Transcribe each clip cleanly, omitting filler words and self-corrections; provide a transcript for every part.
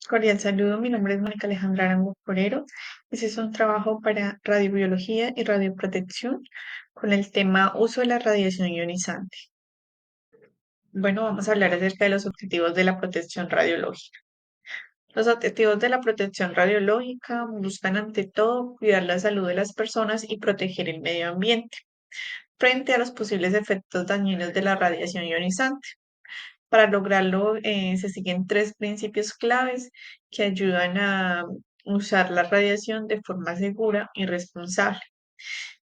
Cordial saludo, mi nombre es Mónica Alejandra Arango Forero. Este es un trabajo para radiobiología y radioprotección con el tema uso de la radiación ionizante. Bueno, vamos a hablar acerca de los objetivos de la protección radiológica. Los objetivos de la protección radiológica buscan ante todo cuidar la salud de las personas y proteger el medio ambiente frente a los posibles efectos dañinos de la radiación ionizante. Para lograrlo, se siguen tres principios claves que ayudan a usar la radiación de forma segura y responsable.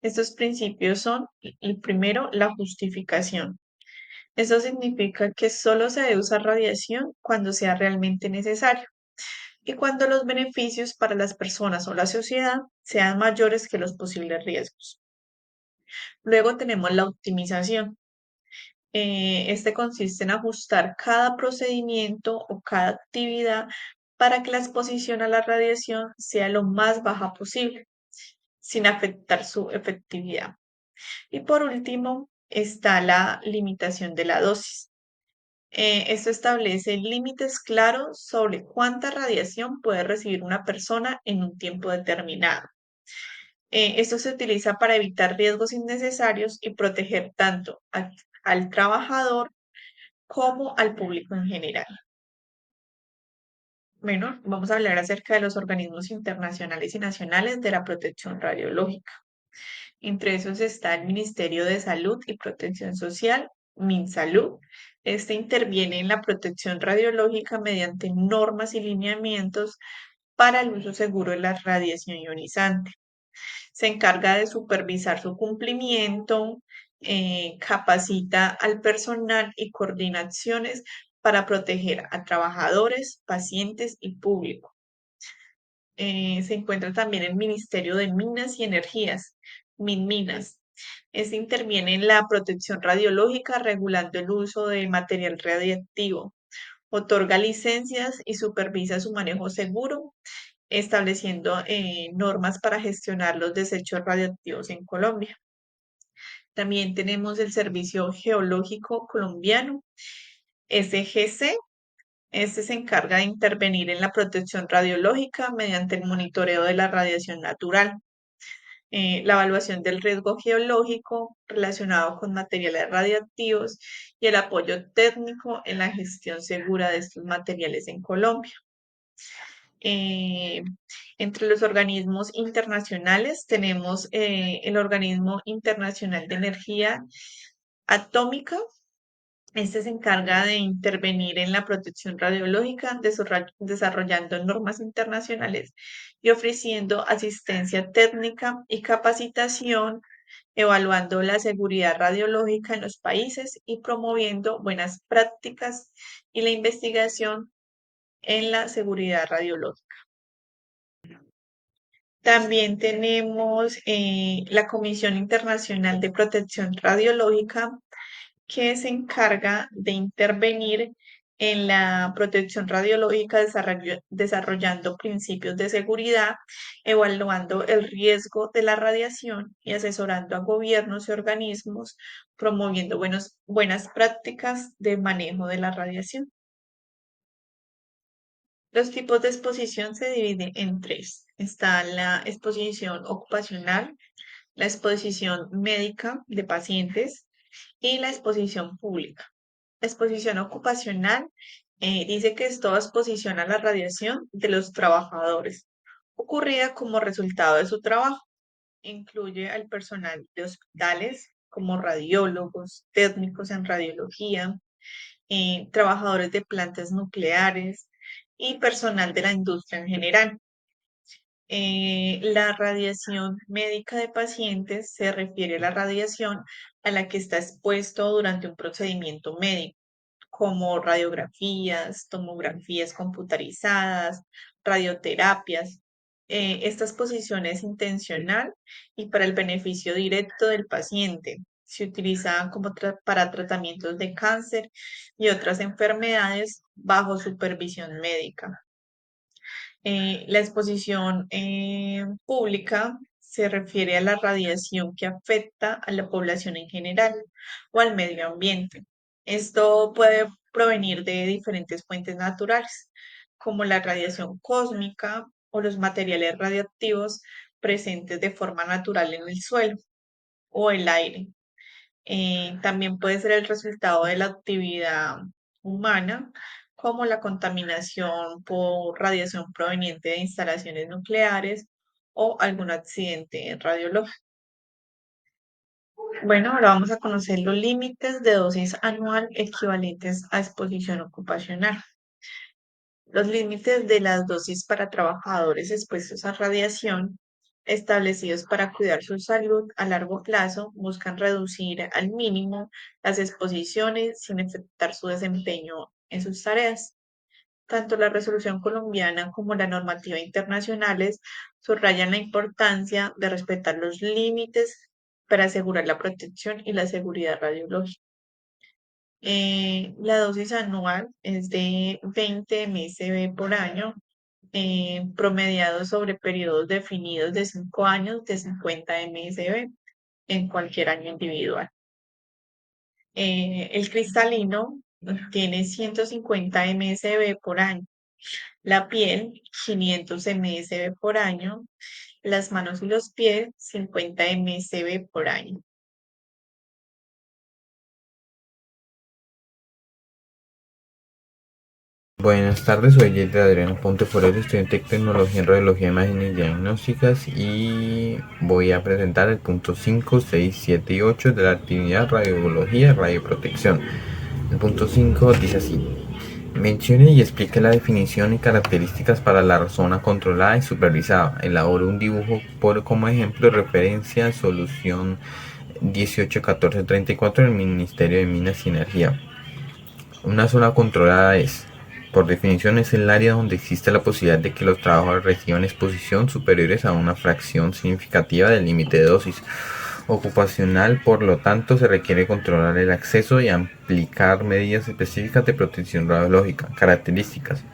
Estos principios son, el primero, la justificación. Eso significa que solo se debe usar radiación cuando sea realmente necesario y cuando los beneficios para las personas o la sociedad sean mayores que los posibles riesgos. Luego tenemos la optimización. Este consiste en ajustar cada procedimiento o cada actividad para que la exposición a la radiación sea lo más baja posible, sin afectar su efectividad. Y por último, está la limitación de la dosis. Esto establece límites claros sobre cuánta radiación puede recibir una persona en un tiempo determinado. Esto se utiliza para evitar riesgos innecesarios y proteger tanto al trabajador como al público en general. Bueno, vamos a hablar acerca de los organismos internacionales y nacionales de la protección radiológica. Entre esos está el Ministerio de Salud y Protección Social, MinSalud. Este interviene en la protección radiológica mediante normas y lineamientos para el uso seguro de la radiación ionizante. Se encarga de supervisar su cumplimiento, capacita al personal y coordina acciones para proteger a trabajadores, pacientes y público. Se encuentra también el Ministerio de Minas y Energías, MinMinas. Este interviene en la protección radiológica, regulando el uso de material radiactivo, otorga licencias y supervisa su manejo seguro, estableciendo normas para gestionar los desechos radioactivos en Colombia. También tenemos el Servicio Geológico Colombiano, SGC. Este se encarga de intervenir en la protección radiológica mediante el monitoreo de la radiación natural, la evaluación del riesgo geológico relacionado con materiales radiactivos y el apoyo técnico en la gestión segura de estos materiales en Colombia. Eh, Entre los organismos internacionales tenemos el Organismo Internacional de Energía Atómica. Este se encarga de intervenir en la protección radiológica, desarrollando normas internacionales y ofreciendo asistencia técnica y capacitación, evaluando la seguridad radiológica en los países y promoviendo buenas prácticas y la investigación en la seguridad radiológica. También tenemos la Comisión Internacional de Protección Radiológica, que se encarga de intervenir en la protección radiológica, desarrollando principios de seguridad, evaluando el riesgo de la radiación y asesorando a gobiernos y organismos, promoviendo buenas prácticas de manejo de la radiación. Los tipos de exposición se dividen en tres. Está la exposición ocupacional, la exposición médica de pacientes y la exposición pública. La exposición ocupacional dice que es toda exposición a la radiación de los trabajadores, ocurrida como resultado de su trabajo. Incluye al personal de hospitales como radiólogos, técnicos en radiología, trabajadores de plantas nucleares y personal de la industria en general. La radiación médica de pacientes se refiere a la radiación a la que está expuesto durante un procedimiento médico, como radiografías, tomografías computarizadas, radioterapias. Esta exposición es intencional y para el beneficio directo del paciente. Se utiliza para tratamientos de cáncer y otras enfermedades bajo supervisión médica. La exposición pública se refiere a la radiación que afecta a la población en general o al medio ambiente. Esto puede provenir de diferentes fuentes naturales, como la radiación cósmica o los materiales radioactivos presentes de forma natural en el suelo o el aire. También puede ser el resultado de la actividad humana, como la contaminación por radiación proveniente de instalaciones nucleares o algún accidente radiológico. Bueno, ahora vamos a conocer los límites de dosis anual equivalentes a exposición ocupacional. Los límites de las dosis para trabajadores expuestos a radiación, establecidos para cuidar su salud a largo plazo, buscan reducir al mínimo las exposiciones sin afectar su desempeño en sus tareas. Tanto la resolución colombiana como la normativa internacionales subrayan la importancia de respetar los límites para asegurar la protección y la seguridad radiológica. La dosis anual es de 20 mSv por año, promediado sobre periodos definidos de 5 años de 50 mSv en cualquier año individual. El cristalino tiene 150 mSv por año, la piel 500 mSv por año, las manos y los pies 50 mSv por año. Buenas tardes, soy Yedra Adriano Ponte Forero, estudiante de Tecnología en Radiología, Imágenes Diagnósticas y voy a presentar el punto 5, 6, 7 y 8 de la actividad Radiología y Radioprotección. El punto 5 dice así: mencione y explique la definición y características para la zona controlada y supervisada. Elabore un dibujo como ejemplo de referencia solución 181434 del Ministerio de Minas y Energía. Una zona controlada es, por definición, es el área donde existe la posibilidad de que los trabajadores reciban exposición superiores a una fracción significativa del límite de dosis ocupacional. Por lo tanto, se requiere controlar el acceso y aplicar medidas específicas de protección radiológica. Características: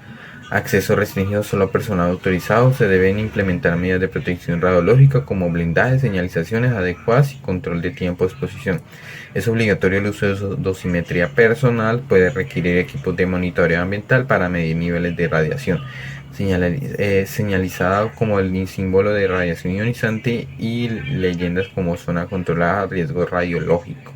acceso restringido solo a personal autorizado. Se deben implementar medidas de protección radiológica como blindaje, señalizaciones adecuadas y control de tiempo de exposición. Es obligatorio el uso de dosimetría personal. Puede requerir equipos de monitoreo ambiental para medir niveles de radiación señalizado como el símbolo de radiación ionizante y leyendas como zona controlada, riesgo radiológico.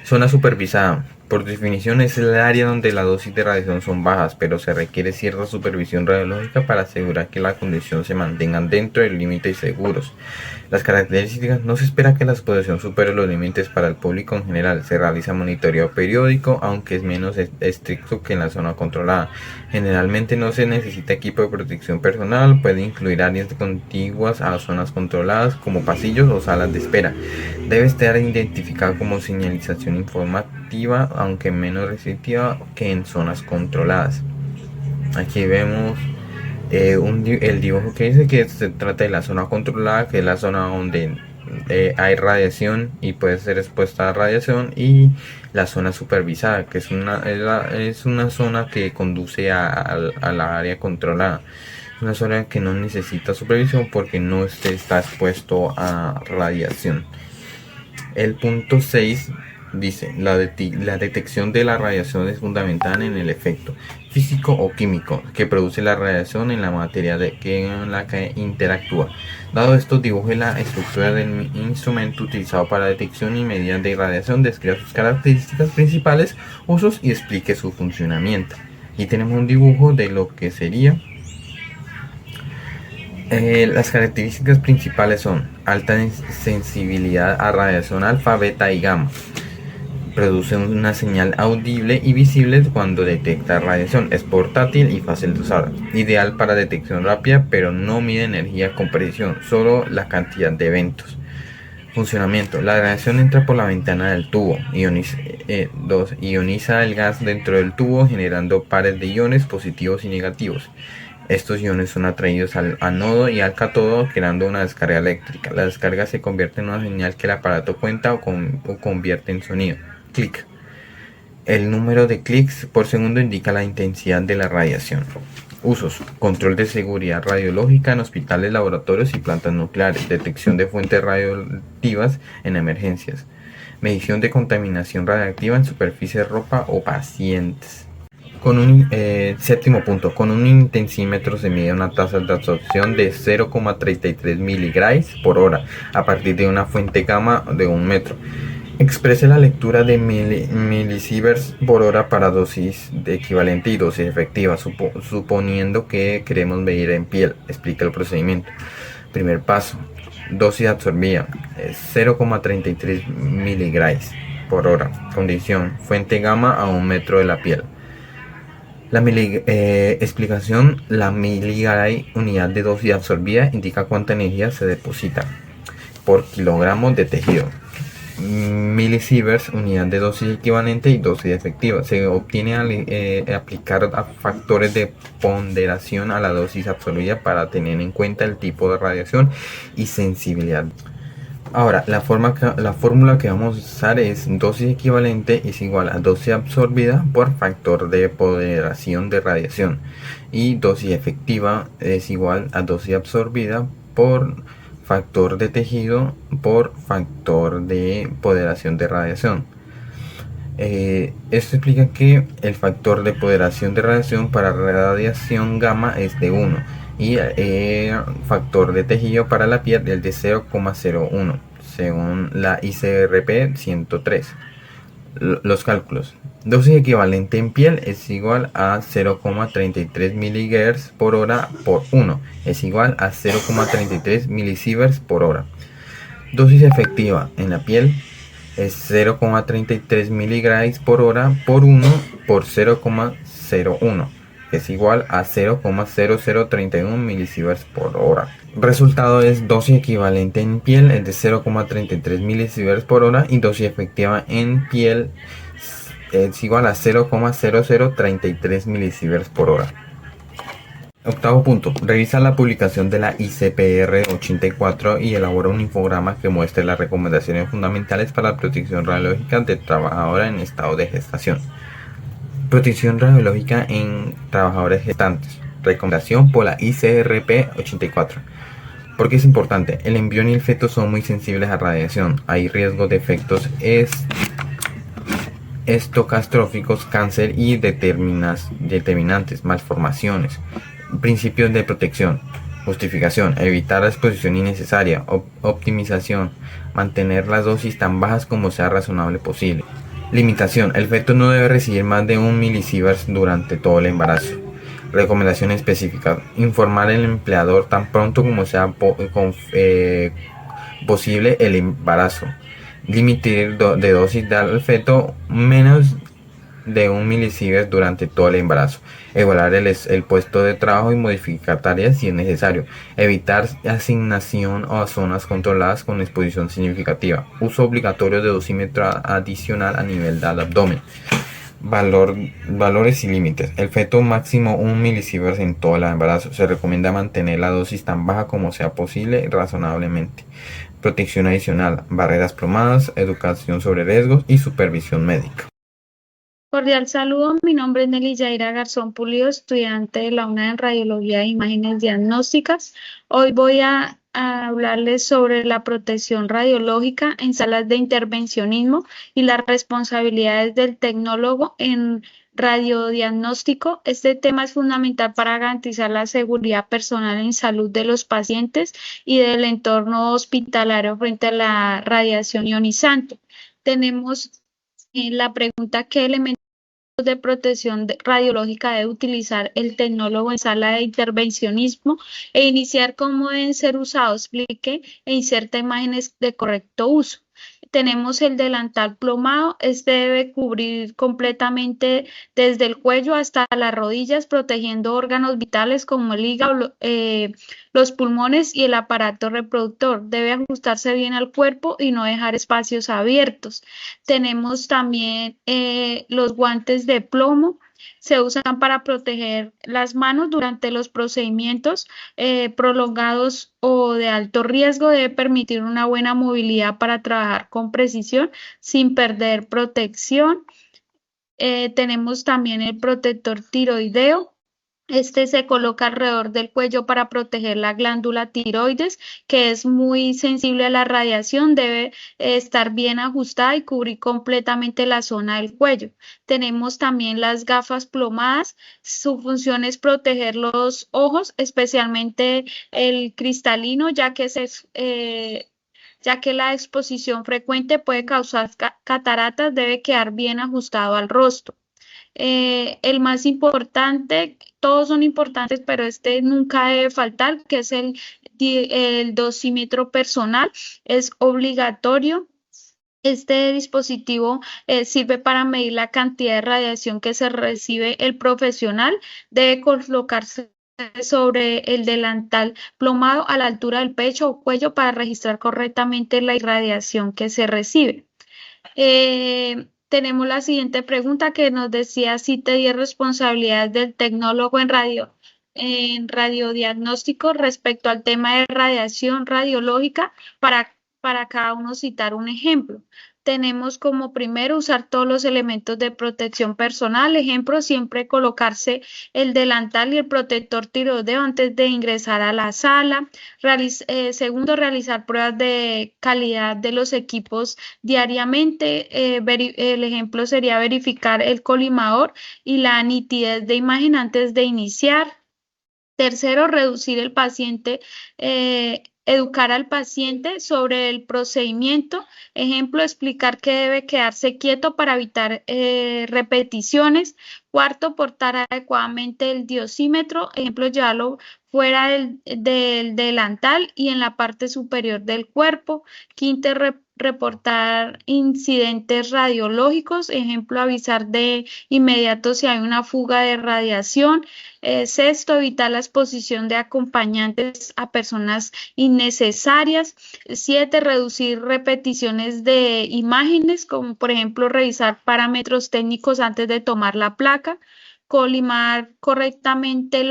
Zona supervisada. Por definición es el área donde las dosis de radiación son bajas, pero se requiere cierta supervisión radiológica para asegurar que la condición se mantengan dentro de límites seguros. Las características: no se espera que la exposición supere los límites para el público en general. Se realiza monitoreo periódico, aunque es menos estricto que en la zona controlada. Generalmente no se necesita equipo de protección personal. Puede incluir áreas contiguas a zonas controladas como pasillos o salas de espera. Debe estar identificada como señalización informativa, aunque menos restrictiva que en zonas controladas. Aquí vemos el dibujo que dice que se trata de la zona controlada, que es la zona donde hay radiación y puede ser expuesta a radiación, y la zona supervisada, que es una zona que conduce a la área controlada. Una zona que no necesita supervisión porque no está expuesto a radiación. El punto 6 dice: la detección de la radiación es fundamental en el efecto físico o químico que produce la radiación en la materia en la que interactúa. Dado esto, dibuje la estructura del instrumento utilizado para detección y medidas de radiación, describa sus características principales, usos y explique su funcionamiento. Aquí tenemos un dibujo de lo que sería. Las características principales son alta sensibilidad a radiación alfa, beta y gamma. Produce una señal audible y visible cuando detecta radiación. Es portátil y fácil de usar. Ideal para detección rápida, pero no mide energía con precisión, solo la cantidad de eventos. Funcionamiento: la radiación entra por la ventana del tubo. Ioniza el gas dentro del tubo, generando pares de iones positivos y negativos. Estos iones son atraídos al ánodo y al cátodo, creando una descarga eléctrica. La descarga se convierte en una señal que el aparato cuenta o convierte en sonido. Clic. El número de clics por segundo indica la intensidad de la radiación. Usos: control de seguridad radiológica en hospitales, laboratorios y plantas nucleares. Detección de fuentes radioactivas en emergencias. Medición de contaminación radiactiva en superficie, ropa o pacientes. Séptimo punto, con un intensímetro se mide una tasa de absorción de 0,33 miligrays por hora a partir de una fuente gamma de 1 metro. Exprese la lectura de milisieverts por hora para dosis de equivalente y dosis efectiva, suponiendo que queremos medir en piel. Explica el procedimiento. Primer paso, dosis absorbida, 0,33 miligrays por hora. Condición, fuente gamma a 1 metro de la piel. Explicación, la miligray, unidad de dosis absorbida, indica cuánta energía se deposita por kilogramo de tejido. Milisieverts, unidad de dosis equivalente y dosis efectiva. Se obtiene al aplicar factores de ponderación a la dosis absorbida para tener en cuenta el tipo de radiación y sensibilidad. Ahora, la fórmula que vamos a usar es dosis equivalente es igual a dosis absorbida por factor de ponderación de radiación, y dosis efectiva es igual a dosis absorbida por factor de tejido por factor de ponderación de radiación. Esto explica que el factor de ponderación de radiación para radiación gamma es de 1 y el factor de tejido para la piel es de 0,01 según la ICRP 103. Los cálculos. Dosis equivalente en piel es igual a 0,33 miliGauss por hora por 1 es igual a 0,33 milisieverts por hora. Dosis efectiva en la piel es 0,33 miligrays por hora por 1 por 0,01 es igual a 0,0031 milisieverts por hora. Resultado es dosis equivalente en piel es de 0,33 milisieverts por hora y dosis efectiva en piel es igual a 0,0033 milisieverts por hora. Octavo punto, revisa la publicación de la ICPR 84 y elabora un infograma que muestre las recomendaciones fundamentales para la protección radiológica de trabajadora en estado de gestación. Protección radiológica en trabajadores gestantes. Recomendación por la ICRP 84. ¿Por qué es importante? El embrión y el feto son muy sensibles a radiación. Hay riesgo de efectos estocastróficos, cáncer y determinantes, malformaciones. Principios de protección. Justificación: evitar la exposición innecesaria. Optimización: mantener las dosis tan bajas como sea razonable posible. Limitación: el feto no debe recibir más de 1 milisieverts durante todo el embarazo. Recomendación específica: informar al empleador tan pronto como sea posible el embarazo. Límite de dosis dar al feto menos de 1 milisievert durante todo el embarazo. Evaluar el puesto de trabajo y modificar tareas si es necesario. Evitar asignación a zonas controladas con exposición significativa. Uso obligatorio de dosímetro adicional a nivel del abdomen. Valores y límites. El feto máximo 1 milisievert en todo el embarazo. Se recomienda mantener la dosis tan baja como sea posible razonablemente. Protección adicional, barreras plomadas, educación sobre riesgos y supervisión médica. Cordial saludo, mi nombre es Nelly Yaira Garzón Pulido, estudiante de la UNAD en Radiología e Imágenes Diagnósticas. Hoy voy a hablarles sobre la protección radiológica en salas de intervencionismo y las responsabilidades del tecnólogo en radiodiagnóstico. Este tema es fundamental para garantizar la seguridad personal en salud de los pacientes y del entorno hospitalario frente a la radiación ionizante. Tenemos la pregunta: ¿qué elementos de protección radiológica debe utilizar el tecnólogo en sala de intervencionismo e iniciar cómo deben ser usados? Explique e inserta imágenes de correcto uso. Tenemos el delantal plomado. Este debe cubrir completamente desde el cuello hasta las rodillas, protegiendo órganos vitales como el hígado, los pulmones y el aparato reproductor. Debe ajustarse bien al cuerpo y no dejar espacios abiertos. Tenemos también los guantes de plomo. Se usan para proteger las manos durante los procedimientos prolongados o de alto riesgo. Debe permitir una buena movilidad para trabajar con precisión sin perder protección. Tenemos también el protector tiroideo. Este se coloca alrededor del cuello para proteger la glándula tiroides, que es muy sensible a la radiación, debe estar bien ajustada y cubrir completamente la zona del cuello. Tenemos también las gafas plomadas. Su función es proteger los ojos, especialmente el cristalino, ya que la exposición frecuente puede causar cataratas, debe quedar bien ajustado al rostro. El más importante, todos son importantes, pero este nunca debe faltar, que es el dosímetro personal, es obligatorio. Este dispositivo sirve para medir la cantidad de radiación que se recibe el profesional. Debe colocarse sobre el delantal plomado a la altura del pecho o cuello para registrar correctamente la irradiación que se recibe. Tenemos la siguiente pregunta que nos decía si te di responsabilidades del tecnólogo en radiodiagnóstico respecto al tema de radiación radiológica para cada uno citar un ejemplo. Tenemos como primero usar todos los elementos de protección personal. Ejemplo, siempre colocarse el delantal y el protector tiroideo antes de ingresar a la sala. Segundo, realizar pruebas de calidad de los equipos diariamente. El ejemplo sería verificar el colimador y la nitidez de imagen antes de iniciar. Tercero, educar al paciente sobre el procedimiento. Ejemplo, explicar que debe quedarse quieto para evitar repeticiones. Cuarto, portar adecuadamente el dosímetro. Ejemplo, llevarlo fuera del delantal y en la parte superior del cuerpo. Quinto, reportar incidentes radiológicos. Ejemplo, avisar de inmediato si hay una fuga de radiación. Sexto, evitar la exposición de acompañantes a personas innecesarias. 7, reducir repeticiones de imágenes, como por ejemplo revisar parámetros técnicos antes de tomar la placa. Colimar correctamente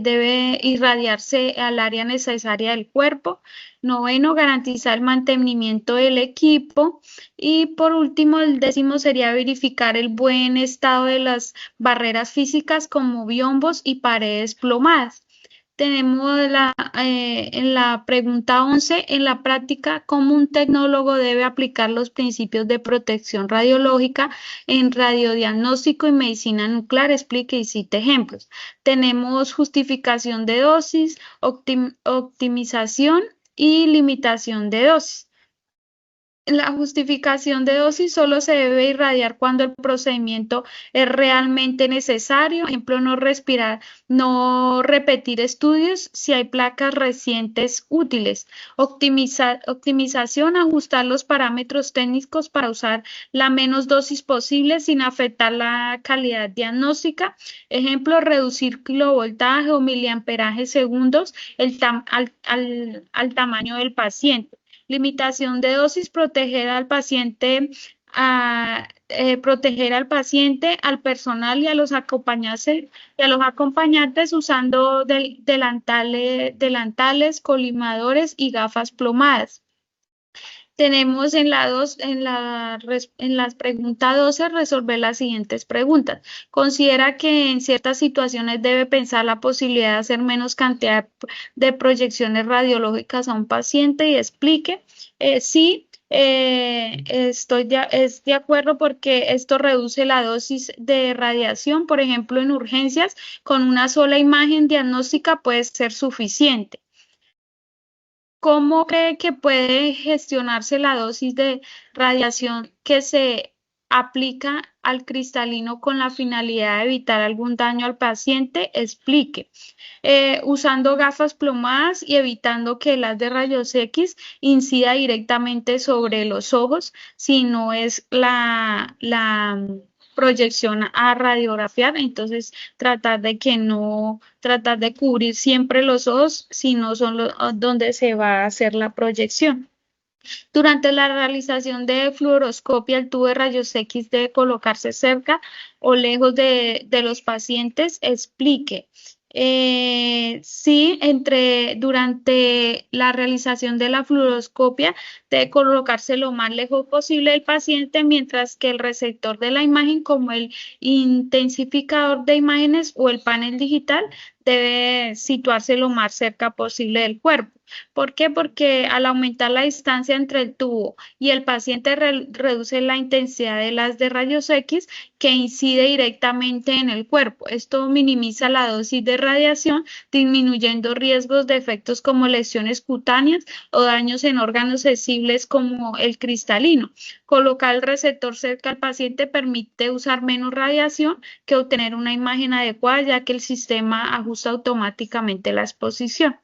debe irradiarse al área necesaria del cuerpo. Noveno, garantizar el mantenimiento del equipo. Y por último, el 10º sería verificar el buen estado de las barreras físicas como biombos y paredes plomadas. Tenemos en la pregunta 11, en la práctica, ¿cómo un tecnólogo debe aplicar los principios de protección radiológica en radiodiagnóstico y medicina nuclear? Explique y cite ejemplos. Tenemos justificación de dosis, optimización y limitación de dosis. La justificación de dosis solo se debe irradiar cuando el procedimiento es realmente necesario. Ejemplo, no repetir estudios si hay placas recientes útiles. Optimización, ajustar los parámetros técnicos para usar la menos dosis posible sin afectar la calidad diagnóstica. Ejemplo, reducir kilovoltaje o miliamperaje segundos al tamaño del paciente. Limitación de dosis, proteger al paciente, al personal y a los acompañantes usando delantales, colimadores y gafas plomadas. Tenemos en la pregunta 12 resolver las siguientes preguntas. Considera que en ciertas situaciones debe pensar la posibilidad de hacer menos cantidad de proyecciones radiológicas a un paciente y explique. Sí, es de acuerdo porque esto reduce la dosis de radiación. Por ejemplo, en urgencias, con una sola imagen diagnóstica puede ser suficiente. ¿Cómo cree que puede gestionarse la dosis de radiación que se aplica al cristalino con la finalidad de evitar algún daño al paciente? Explique. Usando gafas plomadas y evitando que el haz de rayos X incida directamente sobre los ojos, si no es la proyección a radiografiar. Entonces tratar de cubrir siempre los ojos si no son donde se va a hacer la proyección. Durante la realización de fluoroscopia, el tubo de rayos X debe colocarse cerca o lejos de los pacientes. Explique. Sí, durante la realización de la fluoroscopia debe colocarse lo más lejos posible del paciente, mientras que el receptor de la imagen, como el intensificador de imágenes o el panel digital, debe situarse lo más cerca posible del cuerpo. ¿Por qué? Porque al aumentar la distancia entre el tubo y el paciente reduce la intensidad de las de rayos X que incide directamente en el cuerpo. Esto minimiza la dosis de radiación, disminuyendo riesgos de efectos como lesiones cutáneas o daños en órganos sensibles como el cristalino. Colocar el receptor cerca al paciente permite usar menos radiación que obtener una imagen adecuada, ya que el sistema ajusta automáticamente la exposición.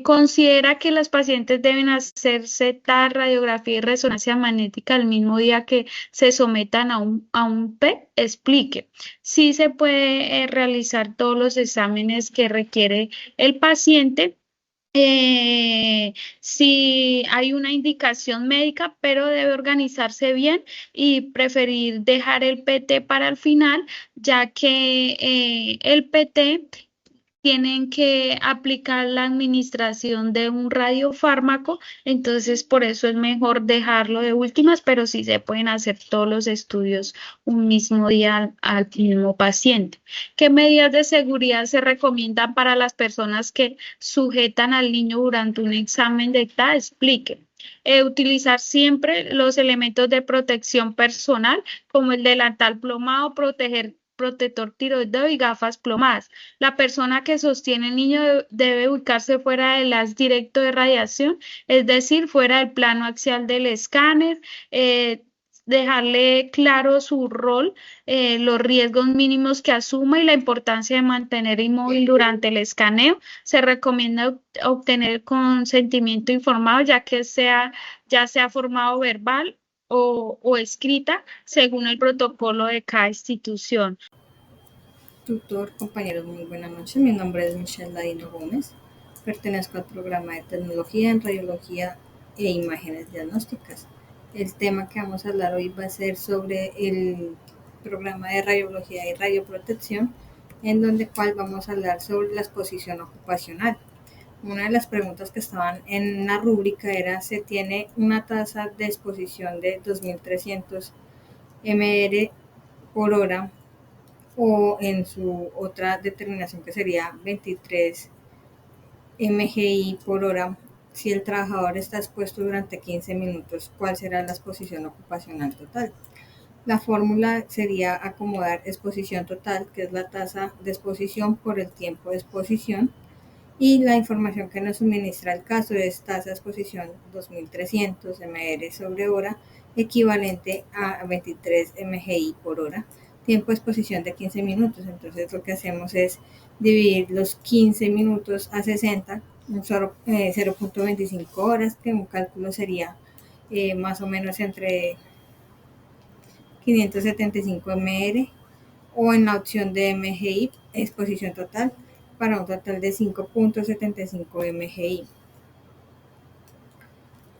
Considera que los pacientes deben hacerse tal radiografía y resonancia magnética el mismo día que se sometan a un PET. Explique. Sí se puede realizar todos los exámenes que requiere el paciente. Si hay una indicación médica, pero debe organizarse bien y preferir dejar el PT para el final, ya que el PT tienen que aplicar la administración de un radiofármaco, entonces por eso es mejor dejarlo de últimas, pero sí se pueden hacer todos los estudios un mismo día al mismo paciente. ¿Qué medidas de seguridad se recomiendan para las personas que sujetan al niño durante un examen de ETA? Explique. Utilizar siempre los elementos de protección personal, como el delantal plomado, protector tiroideo y gafas plomadas. La persona que sostiene el niño debe ubicarse fuera del haz directo de radiación, es decir, fuera del plano axial del escáner, dejarle claro su rol, los riesgos mínimos que asuma y la importancia de mantener inmóvil durante el escaneo. Se recomienda obtener consentimiento informado, ya sea formado verbal o escrita, según el protocolo de cada institución. Tutor, compañeros, muy buenas noches. Mi nombre es Michelle Ladino Gómez. Pertenezco al programa de tecnología en radiología e imágenes diagnósticas. El tema que vamos a hablar hoy va a ser sobre el programa de radiología y radioprotección, en donde cual vamos a hablar sobre la exposición ocupacional. Una de las preguntas que estaban en la rúbrica era: ¿se tiene una tasa de exposición de 2300 mR por hora? O en su otra determinación, que sería 23 mGi por hora, si el trabajador está expuesto durante 15 minutos, ¿cuál será la exposición ocupacional total? La fórmula sería acomodar exposición total, que es la tasa de exposición por el tiempo de exposición, y la información que nos suministra el caso es tasa de exposición 2300 mR sobre hora, equivalente a 23 mGi por hora, tiempo de exposición de 15 minutos. Entonces lo que hacemos es dividir los 15 minutos a 60, 0.25 horas, que un cálculo sería más o menos entre 575 mR, o en la opción de mGi, exposición total, para un total de 5.75 mGi.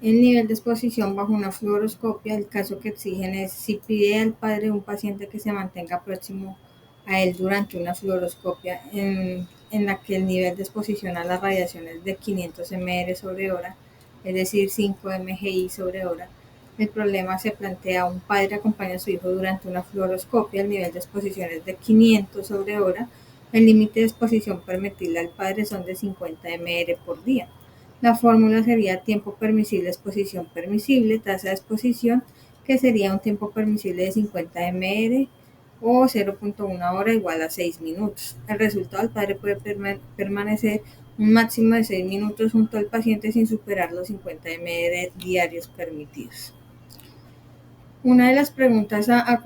El nivel de exposición bajo una fluoroscopia, el caso que exigen es si pide al padre de un paciente que se mantenga próximo a él durante una fluoroscopia en la que el nivel de exposición a la radiación es de 500 mR sobre hora, es decir, 5 mGi sobre hora. El problema se plantea: un padre acompaña a su hijo durante una fluoroscopia, el nivel de exposición es de 500 sobre hora, el límite de exposición permitible al padre son de 50 mR por día. La fórmula sería tiempo permisible, exposición permisible, tasa de exposición, que sería un tiempo permisible de 50 mR o 0.1 hora igual a 6 minutos. El resultado: el padre puede permanecer un máximo de 6 minutos junto al paciente sin superar los 50 mR diarios permitidos. Una de las preguntas a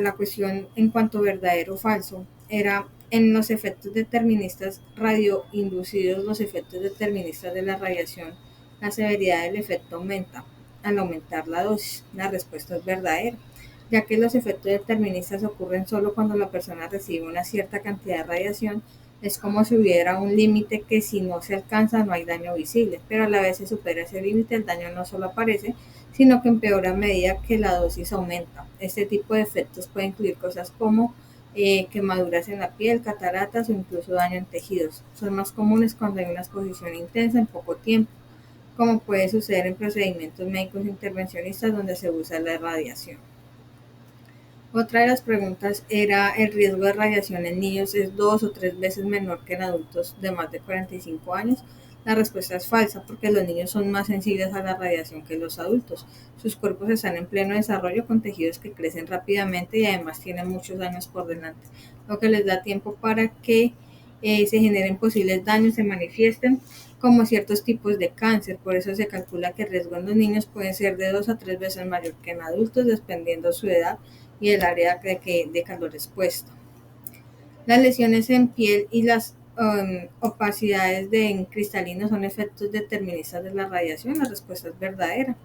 la cuestión en cuanto verdadero o falso era: en los efectos deterministas radioinducidos, los efectos deterministas de la radiación, la severidad del efecto aumenta al aumentar la dosis. La respuesta es verdadera, ya que los efectos deterministas ocurren solo cuando la persona recibe una cierta cantidad de radiación. Es como si hubiera un límite que, si no se alcanza, no hay daño visible, pero a la vez se supera ese límite, el daño no solo aparece, sino que empeora a medida que la dosis aumenta. Este tipo de efectos puede incluir cosas como quemaduras en la piel, cataratas o incluso daño en tejidos. Son más comunes cuando hay una exposición intensa en poco tiempo, como puede suceder en procedimientos médicos intervencionistas donde se usa la radiación. Otra de las preguntas era: ¿el riesgo de radiación en niños es 2 o 3 veces menor que en adultos de más de 45 años? La respuesta es falsa, porque los niños son más sensibles a la radiación que los adultos. Sus cuerpos están en pleno desarrollo con tejidos que crecen rápidamente y además tienen muchos años por delante, lo que les da tiempo para que se generen posibles daños, se manifiesten como ciertos tipos de cáncer. Por eso se calcula que el riesgo en los niños puede ser de 2 a 3 veces mayor que en adultos, dependiendo su edad y el área de calor expuesto. Las lesiones en piel y las opacidades en cristalinos son efectos deterministas de la radiación. La respuesta es verdadera.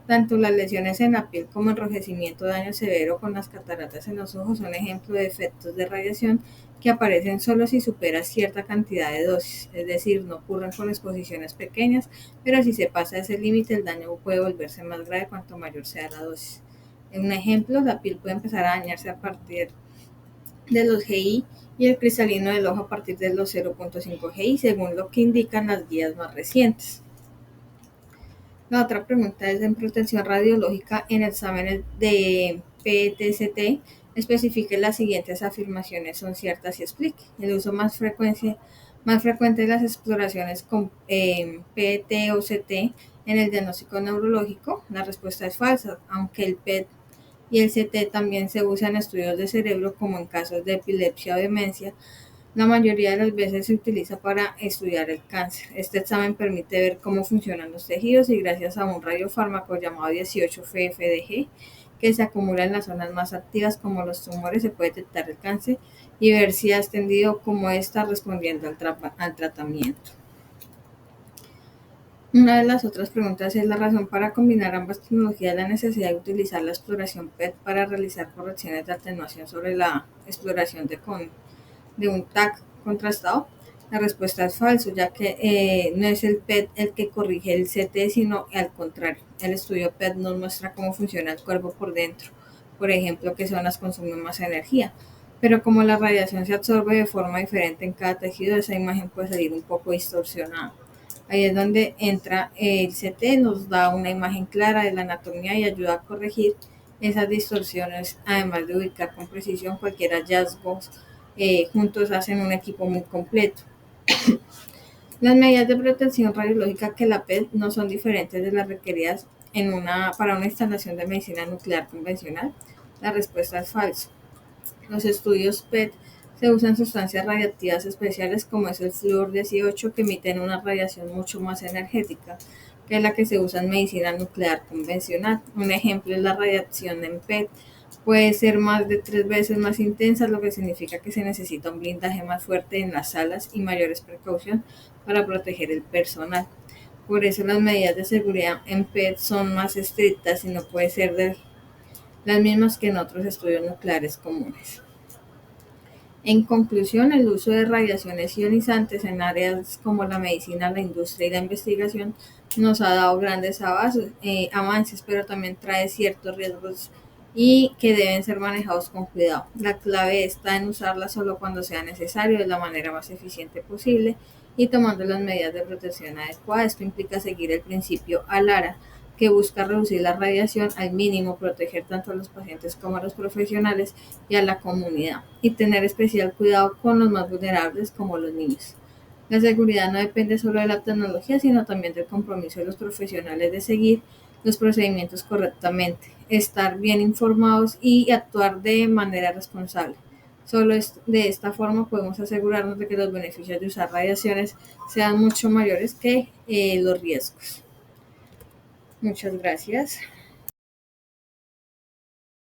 Tanto las lesiones en la piel como enrojecimiento, daño severo con las cataratas en los ojos son ejemplos de efectos de radiación que aparecen solo si supera cierta cantidad de dosis, es decir, no ocurren con exposiciones pequeñas, pero si se pasa ese límite el daño puede volverse más grave cuanto mayor sea la dosis. En un ejemplo, la piel puede empezar a dañarse a partir de los GI y el cristalino del ojo a partir de los 0.5 GI, según lo que indican las guías más recientes. La otra pregunta es: en protección radiológica, en exámenes de PET-CT, especifique las siguientes afirmaciones son ciertas y explique. El uso más frecuente de las exploraciones con PET o CT en el diagnóstico neurológico. La respuesta es falsa, aunque el PET y el CT también se usan en estudios de cerebro, como en casos de epilepsia o demencia. La mayoría de las veces se utiliza para estudiar el cáncer. Este examen permite ver cómo funcionan los tejidos y gracias a un radiofármaco llamado 18-FFDG que se acumula en las zonas más activas como los tumores, se puede detectar el cáncer y ver si ha extendido cómo está respondiendo al tratamiento. Una de las otras preguntas es: la razón para combinar ambas tecnologías, la necesidad de utilizar la exploración PET para realizar correcciones de atenuación sobre la exploración de un TAC contrastado. La respuesta es falso, ya que no es el PET el que corrige el CT, sino al contrario. El estudio PET nos muestra cómo funciona el cuerpo por dentro, por ejemplo, qué zonas consumen más energía, pero como la radiación se absorbe de forma diferente en cada tejido, esa imagen puede salir un poco distorsionada. Ahí es donde entra el CT, nos da una imagen clara de la anatomía y ayuda a corregir esas distorsiones, además de ubicar con precisión cualquier hallazgo. Juntos hacen un equipo muy completo. Las medidas de protección radiológica que la PET no son diferentes de las requeridas para una instalación de medicina nuclear convencional. La respuesta es falso. Los estudios PET se usan sustancias radiactivas especiales como es el flúor 18, que emiten una radiación mucho más energética que la que se usa en medicina nuclear convencional. Un ejemplo es la radiación en PET. Puede ser más de 3 veces más intensa, lo que significa que se necesita un blindaje más fuerte en las salas y mayores precauciones para proteger el personal. Por eso las medidas de seguridad en PET son más estrictas y no pueden ser las mismas que en otros estudios nucleares comunes. En conclusión, el uso de radiaciones ionizantes en áreas como la medicina, la industria y la investigación nos ha dado grandes avances, pero también trae ciertos riesgos y que deben ser manejados con cuidado. La clave está en usarla solo cuando sea necesario, de la manera más eficiente posible y tomando las medidas de protección adecuadas. Esto implica seguir el principio ALARA, que busca reducir la radiación al mínimo, proteger tanto a los pacientes como a los profesionales y a la comunidad, y tener especial cuidado con los más vulnerables como los niños. La seguridad no depende solo de la tecnología, sino también del compromiso de los profesionales de seguir los procedimientos correctamente, estar bien informados y actuar de manera responsable. Solo de esta forma podemos asegurarnos de que los beneficios de usar radiaciones sean mucho mayores que los riesgos. Muchas gracias.